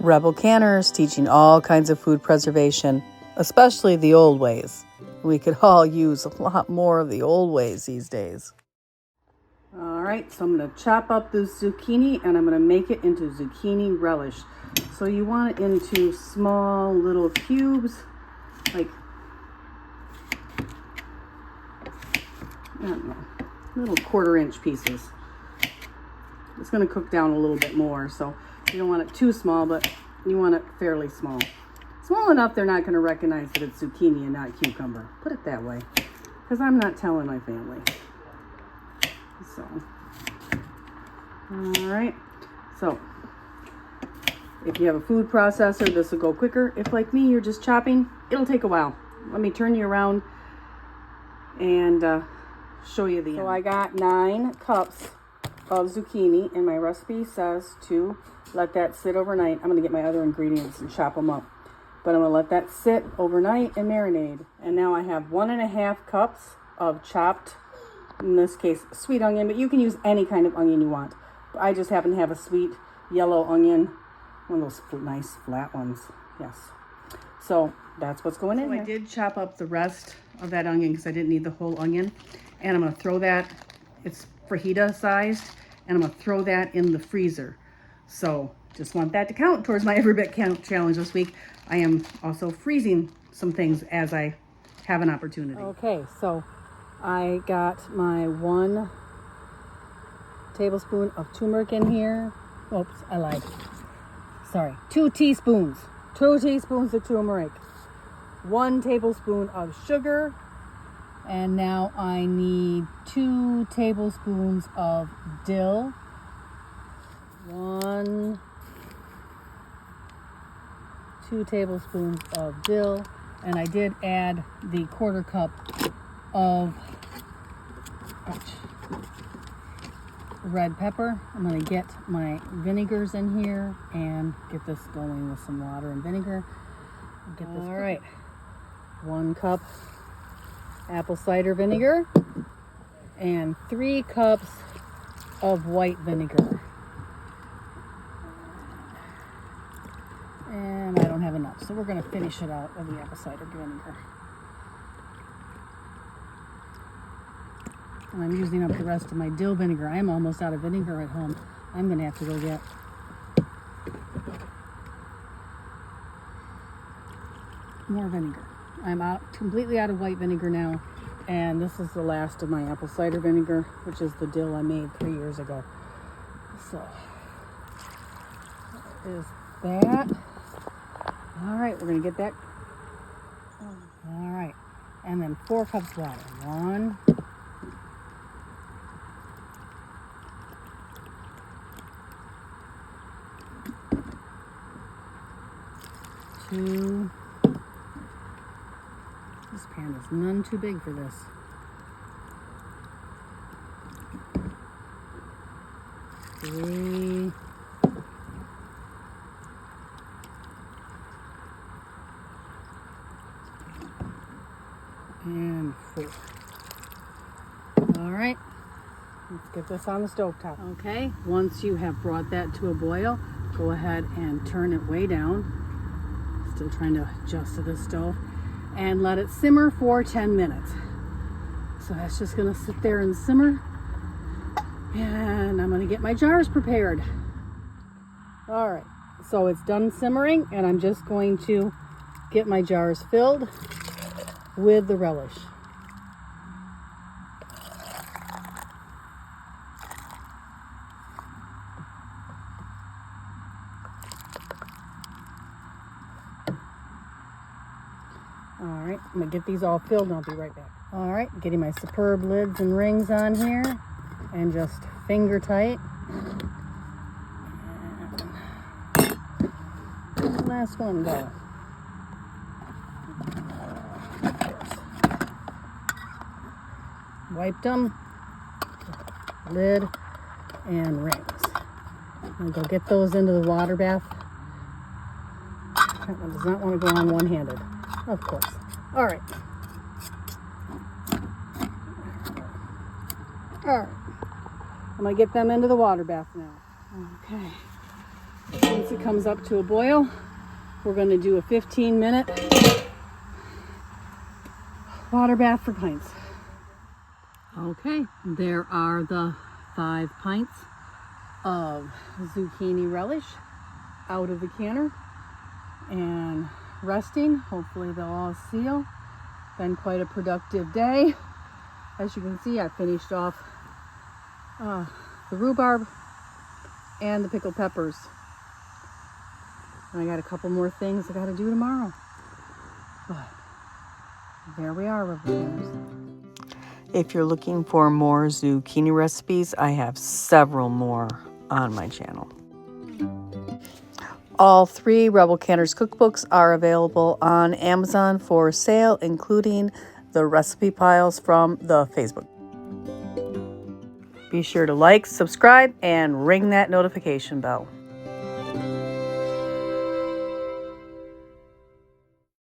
Rebel canners teaching all kinds of food preservation, especially the old ways. We could all use a lot more of the old ways these days. All right, so I'm going to chop up the zucchini and I'm going to make it into zucchini relish. So you want it into small little cubes, like, I don't know, little 1/4-inch pieces. It's going to cook down a little bit more, so you don't want it too small, but you want it fairly small. Small enough they're not going to recognize that it's zucchini and not cucumber. Put it that way, because I'm not telling my family. So, all right. So, if you have a food processor, this will go quicker. If, like me, you're just chopping, it'll take a while. Let me turn you around and show you the end. So I got 9 cups of zucchini, and my recipe says to let that sit overnight. I'm going to get my other ingredients and chop them up, but I'm going to let that sit overnight and marinate. And now I have 1.5 cups of chopped, in this case, sweet onion, but you can use any kind of onion you want. I just happen to have a sweet yellow onion, one of those nice flat ones. Yes. So that's what's going in here. I did chop up the rest of that onion because I didn't need the whole onion, and I'm going to throw that. It's fajita sized, and I'm going to throw that in the freezer. So just want that to count towards my Every Bit Count challenge this week. I am also freezing some things as I have an opportunity. Okay, so I got my 1 tablespoon of turmeric in here. Oops, I lied. Sorry, 2 teaspoons. 2 teaspoons of turmeric. 1 tablespoon of sugar. And now I need 2 tablespoons of dill. 2 tablespoons of dill. And I did add the 1/4 cup of red pepper. I'm going to get my vinegars in here and get this going with some water and vinegar. All right, 1 cup apple cider vinegar and 3 cups of white vinegar. And I don't have enough, so we're going to finish it out with the apple cider vinegar. And I'm using up the rest of my dill vinegar. I'm almost out of vinegar at home. I'm going to have to go get more vinegar. I'm completely out of white vinegar now, and this is the last of my apple cider vinegar, which is the dill I made 3 years ago. So, that is that. All right, we're going to get that. All right, and then 4 cups water. 1, 2. This pan is none too big for this. 3. And 4. All right, let's get this on the stovetop. Okay, once you have brought that to a boil, go ahead and turn it way down. Still trying to adjust to the stove. And let it simmer for 10 minutes. So that's just gonna sit there and simmer. And I'm gonna get my jars prepared. All right, so it's done simmering, and I'm just going to get my jars filled with the relish. All right, I'm gonna get these all filled and I'll be right back. All right, getting my superb lids and rings on here and just finger tight. And the last one go. Wiped them, lid and rings. I'm gonna go get those into the water bath. That one does not want to go on one-handed. Of course. All right. All right. I'm going to get them into the water bath now. Okay. Once it comes up to a boil, we're going to do a 15-minute water bath for pints. Okay, there are the 5 pints of zucchini relish out of the canner and resting. Hopefully they'll all seal. Been quite a productive day. As you can see, I finished off the rhubarb and the pickled peppers. And I got a couple more things I got to do tomorrow. But there we are, Everybitcountschallenge. If you're looking for more zucchini recipes, I have several more on my channel. All 3 Rebel Canners cookbooks are available on Amazon for sale, including the recipe piles from the Facebook. Be sure to like, subscribe, and ring that notification bell.